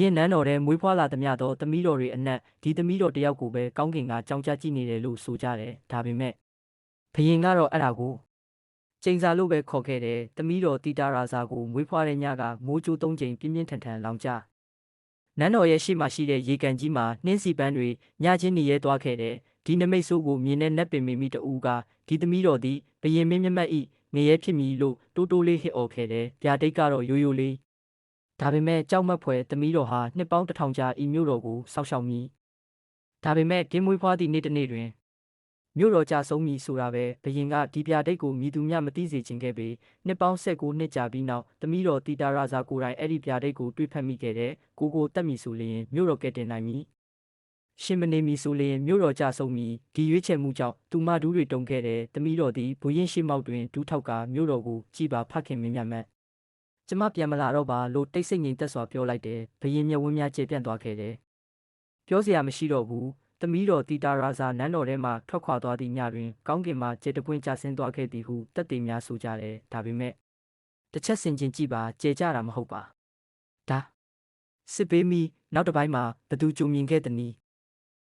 ရင်နန်းတော်ထဲမွေးဖွားလာသမျှသောသမီးတော်တွေအနက်ဒီသမီးတော်တယောက်ကိုပဲကောင်းကင်ကကြောင်းကြားကြည့်နေတယ်လို့ဆိုကြတယ်ဒါပေမဲ့ဘရင်ကတော့အဲ့ဒါကိုကျိန်စာလို့ပဲခေါ်ခဲ့တယ်သမီးတော်တီတာရာဇာကိုမွေးဖွားတဲ့ညကမိုးကြိုး3 ကြိမ်ပြင်းပြင်းထန်ထန်လောင်ကျနန်းတော်ရဲ့ရှေ့မှာရှိတဲ့ရေကန်ကြီးမှာနှင်းစီပန်းတွေညချင်းနေရဲသွားခဲ့တယ်ဒီနမိတ်ဆိုးကိုမြင်တဲ့နတ်ပင်မိတူကဒီသမီးတော်သည်ဘရင်မင်းမြတ်ဤနေရဲဖြစ်မည်လို့တိုးတိုးလေးဟစ်အော်ခဲ့တယ်ဗျာဒိတ်ကတော့ရိုးရိုးလေးဒါပေမဲ့ကြောက်မက်ဖွယ်သမီးတော်ဟာနှစ်ပေါင်း1000ကြာဤမြို့တော်ကိုစောက်ရှောက်မည်ဒါပေမဲ့ကင်းမွေးဖွားသည့်နေ့တစ်နေ့တွင်မြို့တော်ကြဆုံးမည်ဆိုတာပဲဘရင်ကဒီဗျာဒိတ်ကိုမြည်သူများမသိစေချင်ခဲ့ပေနှစ်ပေါင်း19နှစ်ကြာပြီးနောက်သမီးတော်တီတာရာဇာကိုယ်တိုင်အဲ့ဒီဗျာဒိတ်ကိုတွေးဖက်မိခဲ့တဲ့ကိုတက်မည်ဆိုလျင်မြို့တော်ကဲ့တင်နိုင်မည်ရှင်မနေမီဆိုလျင်မြို့တော်ကြဆုံးမည်ဒီရွေးချယ်မှုကြောင့်သူမဒူးတွေတုံခဲ့တယ်သမီးတော်သည်ဘုရင်ရှိမောက်တွင်ဒူးထောက်ကမြို့တော်ကိုကြည်ပါဖခင်မင်းမြတ်မတ်ကျမပြန်မလာတော့ပါလို့တိတ်ဆိတ်ငြိမ်သက်စွာပြောလိုက်တယ်ဘရင်မျက်ဝန်းများကျေပြန့်သွားခဲ့တယ်ပြောစရာမရှိတော့ဘူးသမီးတော်တီတာရာဇာနန်းတော်ထဲမှထွက်ခွာသွားသည့်ညတွင်ကောင်းကင်မှာကျေတပွင့်ကျဆင်းသွားခဲ့သည်ဟုတပ်တွေများဆိုကြတယ်ဒါပေမဲ့တစ်ချက်ဆင်ခြင်ကြည့်ပါကျေကြတာမဟုတ်ပါဒါစစ်ပေးမိနောက်တစ်ပိုင်းမှာဘသူကြုံမြင်ခဲ့သည်နည်း